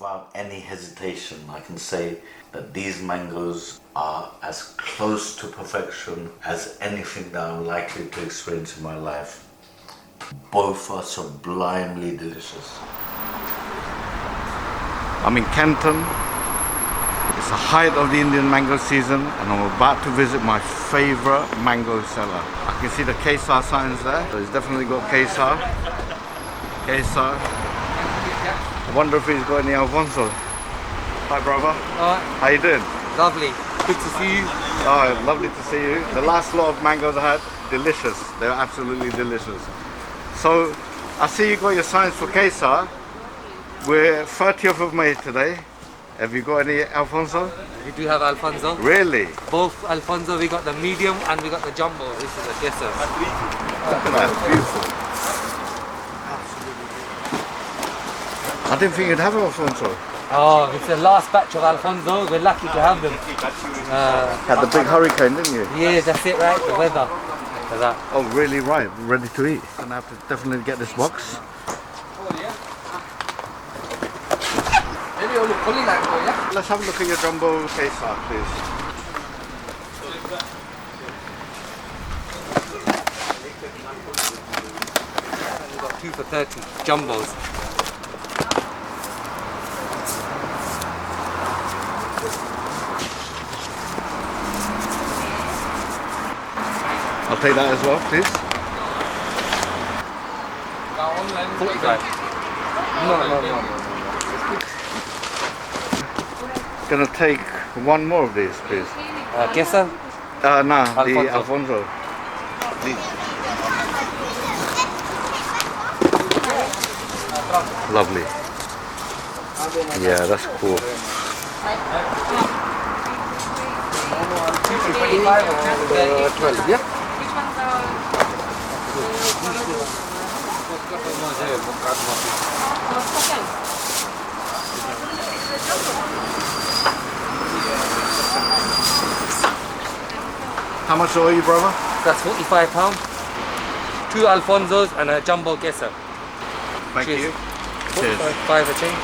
without any hesitation, I can say that these mangoes are as close to perfection as anything that I'm likely to experience in my life. Both are sublimely delicious. I'm in Canton. It's the height of the Indian mango season and I'm about to visit my favorite mango seller. I can see the Kesar signs there. So he's definitely got Kesar. Kesar. I wonder if he's got any Alphonso. Hi brother. How you doing? Lovely. Good to see you. Oh, lovely to see you. The last lot of mangoes I had, delicious. They were absolutely delicious. So, I see you got your signs for Kesar. We're 30th of May today. Have you got any Alphonso? We do have Alphonso. Really? Both Alphonso, we got the medium and we got the jumbo. This is a Kesar. Look at that, beautiful. I didn't think you'd have Alphonso. Oh, it's the last batch of Alphonso. We're lucky to have them. Had the big hurricane, didn't you? Yeah, that's it, right? The weather. That. Oh, really? Right. Ready to eat. Gonna have to definitely get this box. Let's have a look at your jumbo Kesar, please. We've got 2 for 30 jumbos. I'll take that as well, please. 45. No. Gonna take one more of these, please. Kesar? No, Alphonso. the Alphonso. Lovely. Yeah, that's cool. 25 or 12, yeah? How much are you, brother? That's £45. 2 Alphonsos and a jumbo Kesar. Thank Cheers. you. Cheers. 5 a change.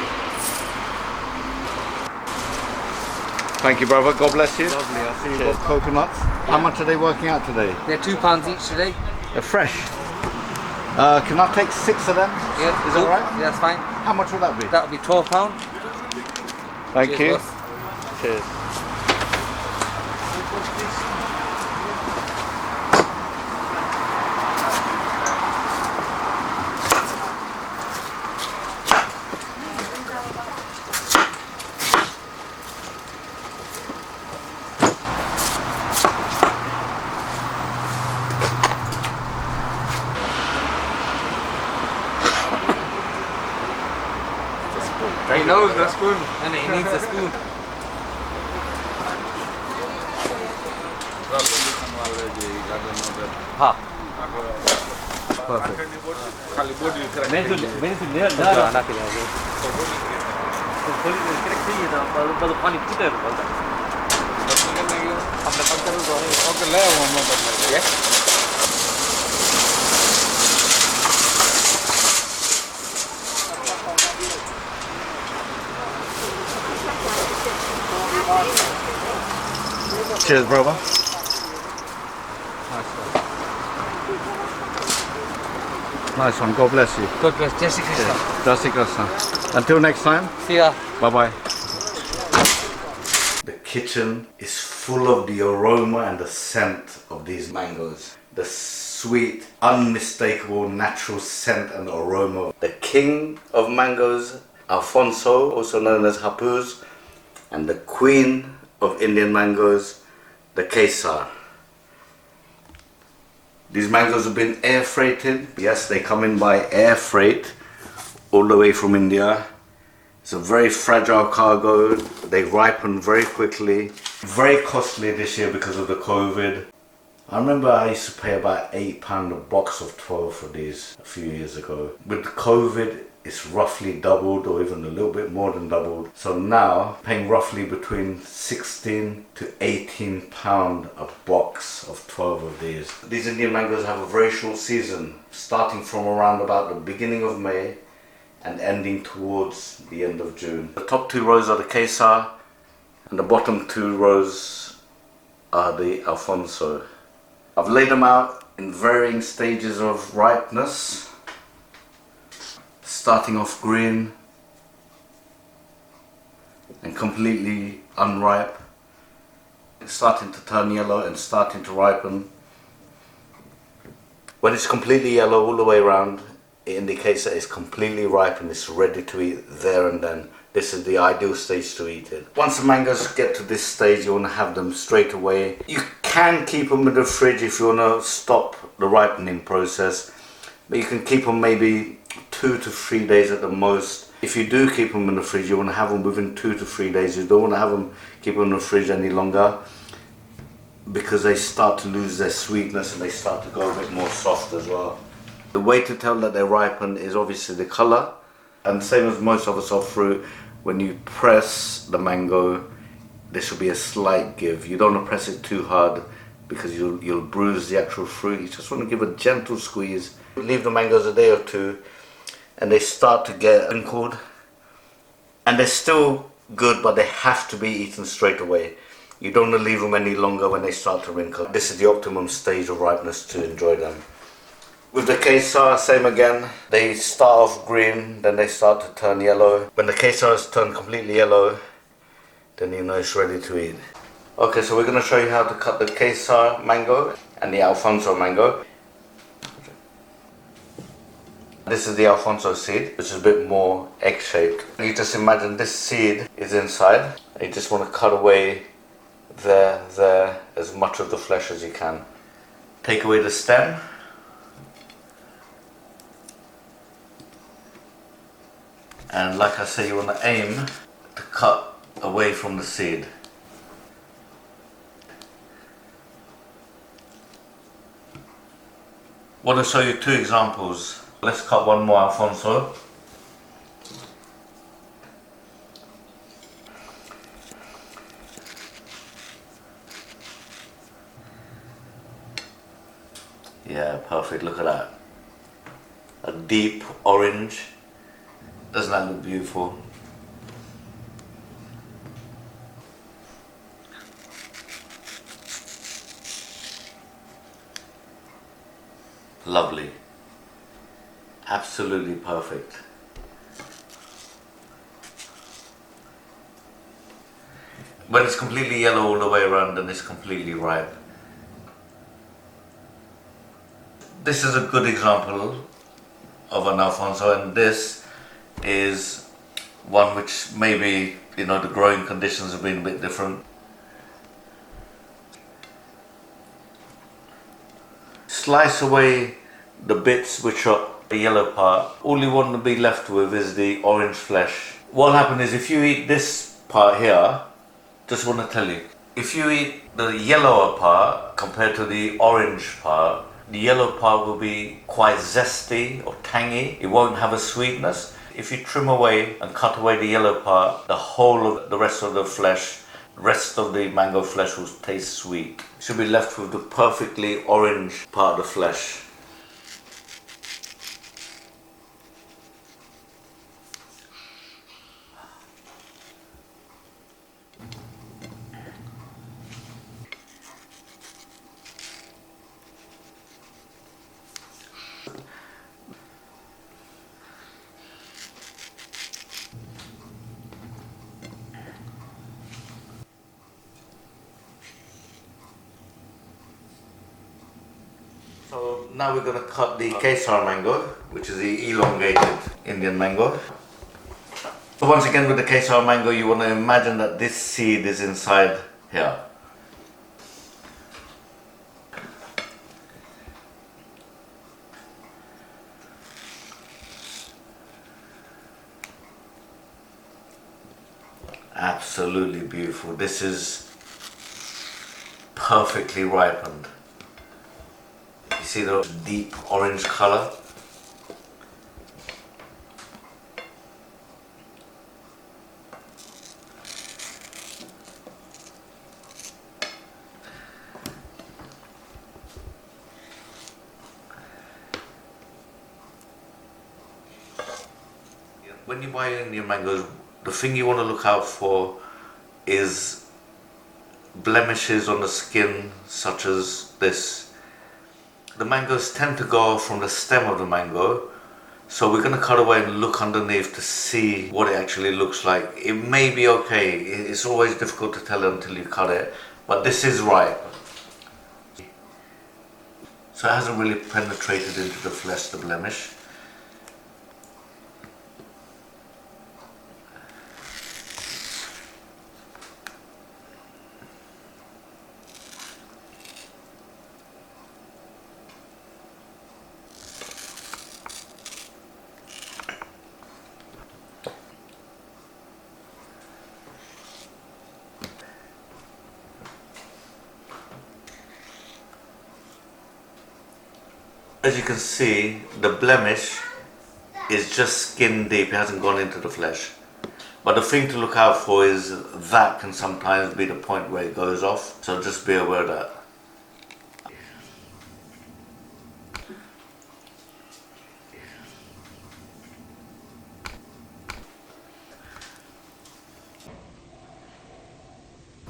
Thank you, brother. God bless you. Lovely. I see you've got coconuts. How much are they working out today? They're £2 each today. They're fresh. Can I take 6 of them? Yeah. Is that right? Yeah, that's fine. How much will that be? That would be £12. Thank Cheers, you. boss. Cheers. He knows the spoon. And he needs a spoon. Ha. Perfect. Cheers, brother. Nice one. God bless you. God bless. Jessica. Jai Krishna. Until next time. See ya. Bye-bye. The kitchen is full of the aroma and the scent of these mangoes. The sweet, unmistakable, natural scent and aroma. The king of mangoes, Alphonso, also known as Hapus, and the queen of Indian mangoes, the Kesar. These mangoes have been air freighted. Yes, they come in by air freight all the way from India. It's a very fragile cargo. They ripen very quickly. Very costly this year because of the COVID. I remember I used to pay about £8 a box of 12 for these a few years ago. With COVID, it's roughly doubled or even a little bit more than doubled. So now, paying roughly between 16 to 18 pound a box of 12 of these. These Indian mangoes have a very short season, starting from around about the beginning of May and ending towards the end of June. The top 2 rows are the Kesar and the bottom 2 rows are the Alphonso. I've laid them out in varying stages of ripeness, starting off green and completely unripe, starting to turn yellow and starting to ripen. When it's completely yellow all the way around, it indicates that it's completely ripe and it's ready to eat there and then. This is the ideal stage to eat it. Once the mangoes get to this stage, you want to have them straight away. You can keep them in the fridge if you want to stop the ripening process, but you can keep them maybe 2 to 3 days at the most. If you do keep them in the fridge, you want to have them within 2 to 3 days. You don't want to have them keep them in the fridge any longer, because they start to lose their sweetness and they start to go a bit more soft as well. The way to tell that they're ripened is obviously the colour, and same as most other soft fruit, when you press the mango, there should be a slight give. You don't want to press it too hard because you'll bruise the actual fruit. You just want to give a gentle squeeze. Leave the mangoes a day or 2 and they start to get wrinkled, and they're still good, but they have to be eaten straight away. You don't want to leave them any longer when they start to wrinkle. This is the optimum stage of ripeness to enjoy them. With the Kesar, same again. They start off green, then they start to turn yellow. When the Kesar has turned completely yellow, then you know it's ready to eat. Okay, so we're going to show you how to cut the Kesar mango and the Alphonso mango. This is the Alphonso seed, which is a bit more egg-shaped. You just imagine this seed is inside. You just want to cut away there, as much of the flesh as you can. Take away the stem. And like I say, you want to aim to cut away from the seed. I want to show you 2 examples. Let's cut one more Alphonso. Yeah, perfect, look at that. A deep orange. Doesn't that look beautiful? Lovely. Absolutely perfect. When it's completely yellow all the way around, then it's completely ripe. This is a good example of an Alphonso, and this is one which maybe, the growing conditions have been a bit different. Slice away the bits which are the yellow part. All you want to be left with is the orange flesh. What will happen is, if you eat this part here, just want to tell you, if you eat the yellower part compared to the orange part, the yellow part will be quite zesty or tangy. It won't have a sweetness. If you trim away and cut away the yellow part, the whole of the rest of the flesh, rest of the mango flesh will taste sweet. You should be left with the perfectly orange part of the flesh. So now we're going to cut the Kesar mango, which is the elongated Indian mango. So once again, with the Kesar mango, you want to imagine that this seed is inside here. Absolutely beautiful. This is perfectly ripened. You see the deep orange color? When you buy Indian mangoes, the thing you want to look out for is blemishes on the skin, such as this. The mangoes tend to go off from the stem of the mango, so we're going to cut away and look underneath to see what it actually looks like. It may be okay, it's always difficult to tell until you cut it, but this is ripe. So it hasn't really penetrated into the flesh, the blemish. As you can see, the blemish is just skin deep, it hasn't gone into the flesh. But the thing to look out for is that can sometimes be the point where it goes off, so just be aware of that.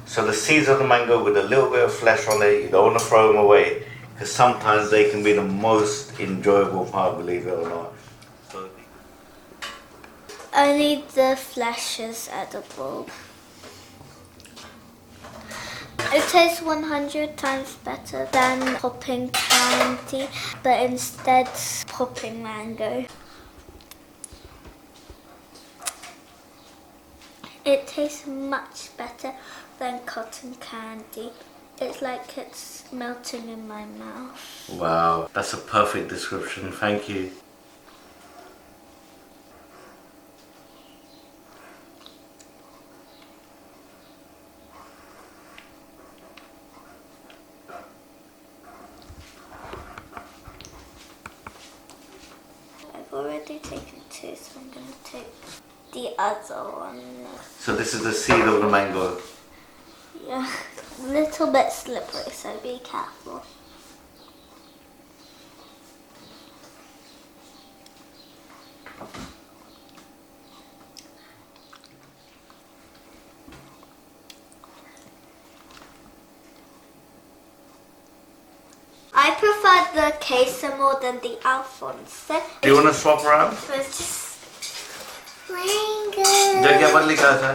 So the seeds of the mango with a little bit of flesh on it, you don't want to throw them away, because sometimes they can be the most enjoyable part, believe it or not. Only the flesh is edible. It tastes 100 times better than popping candy, but instead popping mango. It tastes much better than cotton candy. It's like it's melting in my mouth. Wow, that's a perfect description, thank you. I've already taken two, so I'm going to take the other one. So this is the seed of the mango. Yeah, a little bit slippery, so be careful. I prefer the Kesar more than the Alphonso. Do you want to swap around? It's just mango. जगह बदली कहाँ था?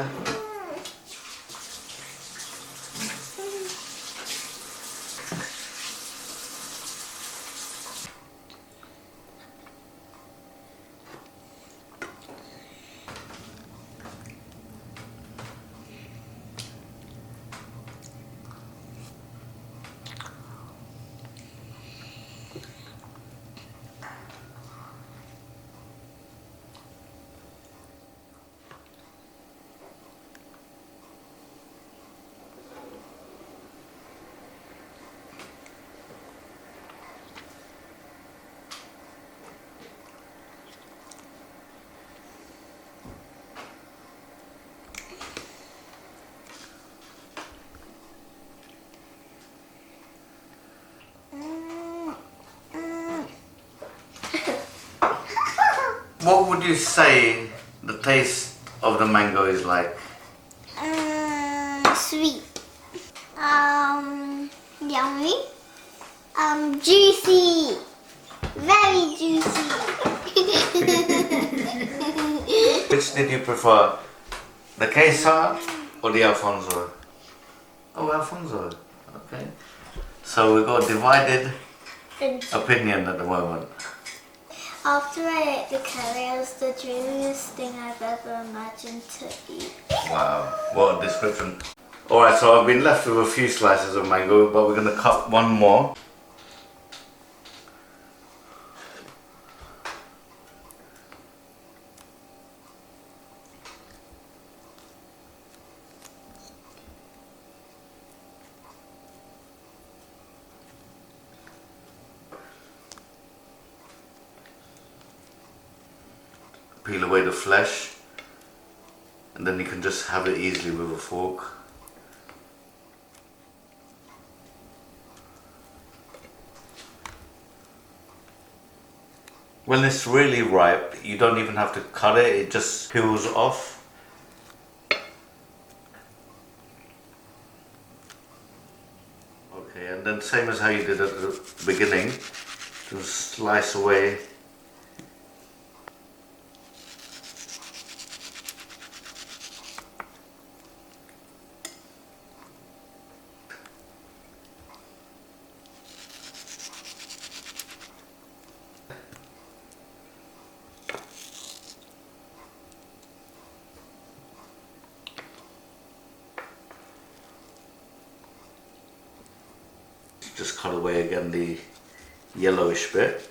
What would you say the taste of the mango is like? Sweet. Yummy. Juicy. Very juicy. Which did you prefer? The Kesar or the Alphonso? Oh, Alphonso. Okay. So we've got a divided opinion at the moment. After I ate the curry, it was the dreamiest thing I've ever imagined to eat. Wow, what a description. Alright, so I've been left with a few slices of mango, but we're going to cut one more. Peel away the flesh, and then you can just have it easily with a fork. When it's really ripe, you don't even have to cut it, it just peels off. Okay, and then same as how you did at the beginning, just slice away. Just cut away again the yellowish bit.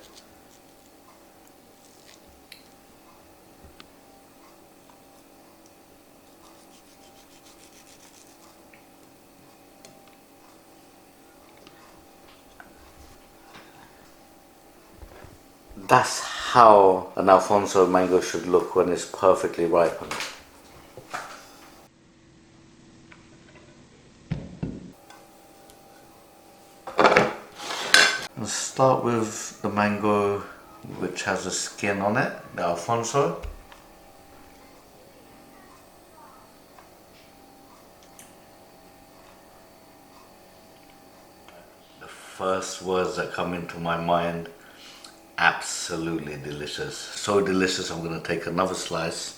That's how an Alphonso mango should look when it's perfectly ripened. Let's start with the mango which has the skin on it, the Alphonso. The first words that come into my mind, absolutely delicious. So delicious, I'm going to take another slice.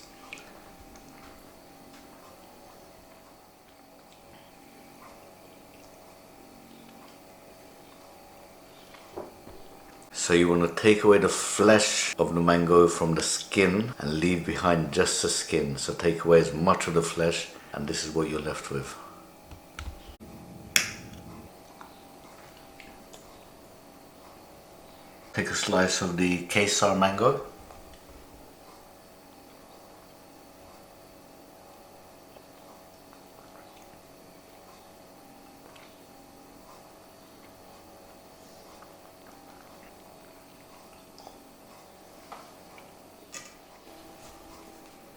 So you want to take away the flesh of the mango from the skin and leave behind just the skin. So take away as much of the flesh and this is what you're left with. Take a slice of the Kesar mango.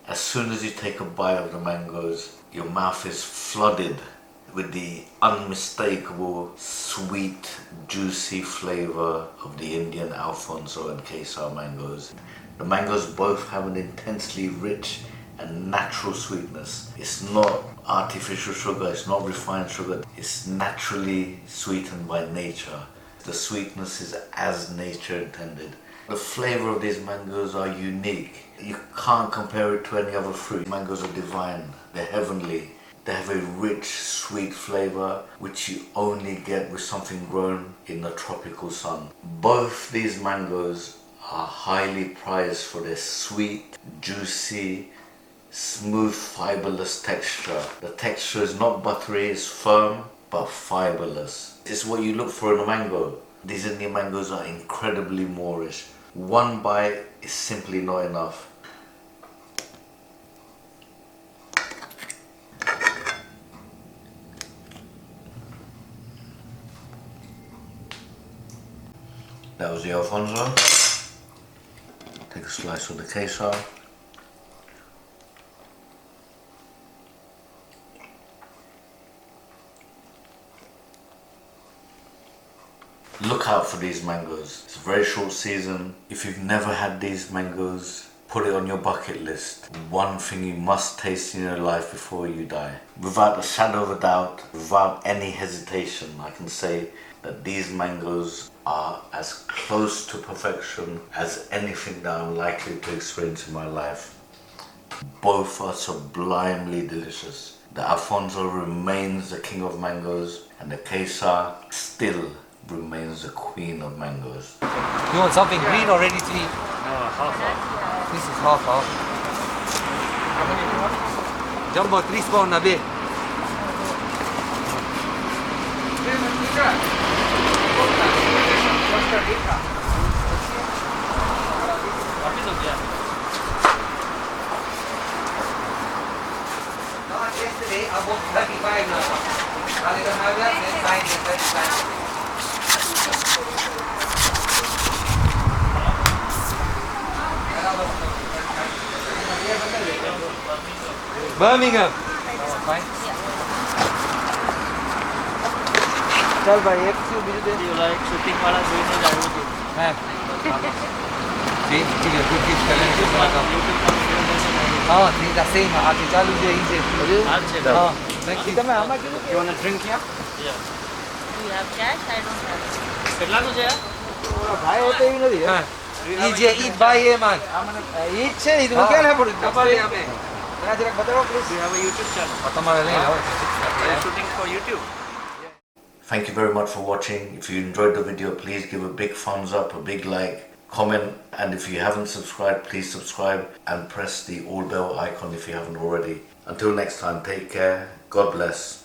As soon as you take a bite of the mangoes, your mouth is flooded with the unmistakable sweet, juicy flavor of the Indian Alphonso and Kesar mangoes. The mangoes both have an intensely rich and natural sweetness. It's not artificial sugar, it's not refined sugar, it's naturally sweetened by nature. The sweetness is as nature intended. The flavor of these mangoes are unique. You can't compare it to any other fruit. Mangoes are divine, they're heavenly. They have a rich, sweet flavor which you only get with something grown in the tropical sun. Both these mangoes are highly prized for their sweet, juicy, smooth, fiberless texture. The texture is not buttery, it's firm, but fiberless. It's what you look for in a mango. These Indian mangoes are incredibly Moorish. One bite is simply not enough. That was the Alphonso. Take a slice of the Kesar. Look out for these mangoes. It's a very short season. If you've never had these mangoes, put it on your bucket list. One thing you must taste in your life before you die. Without a shadow of a doubt, without any hesitation, I can say that these mangoes are as close to perfection as anything that I'm likely to experience in my life. Both are sublimely delicious. The Alphonso remains the king of mangoes and the Kesar still remains the queen of mangoes. You want something green or ready to eat? No, half. This is half. Jumbo 3 spoon nabi. Yesterday, I bought 35 now. I don't have that, then buy the 35. Birmingham. Fine. चल भाई एक चीज मुझे दे. You like shooting वाला जोइने जाओगे? हाँ. जी ठीक है गुड गिफ्ट करें हाँ ठीक है सेम आगे चालू जे इजे हाँ थैंक यू તમે આમાં કીધું કે you want a drink here Yeah. Do you have cash? I don't have. કેટલાનું છે આ? ઓલા ભાઈ હોતે એવી નથી ઈ જે ઈ ભાઈ એ માં ઈ છે ઈ તો કે ના પડ્યું ખબર છે અમે મને જરા બતાવો please We have a YouTube channel. તમારે લઈ આવો We are shooting for YouTube. Thank you very much for watching. If you enjoyed the video, please give a big thumbs up, a big like, comment, and if you haven't subscribed, please subscribe and press the all bell icon if you haven't already. Until next time, take care. God bless.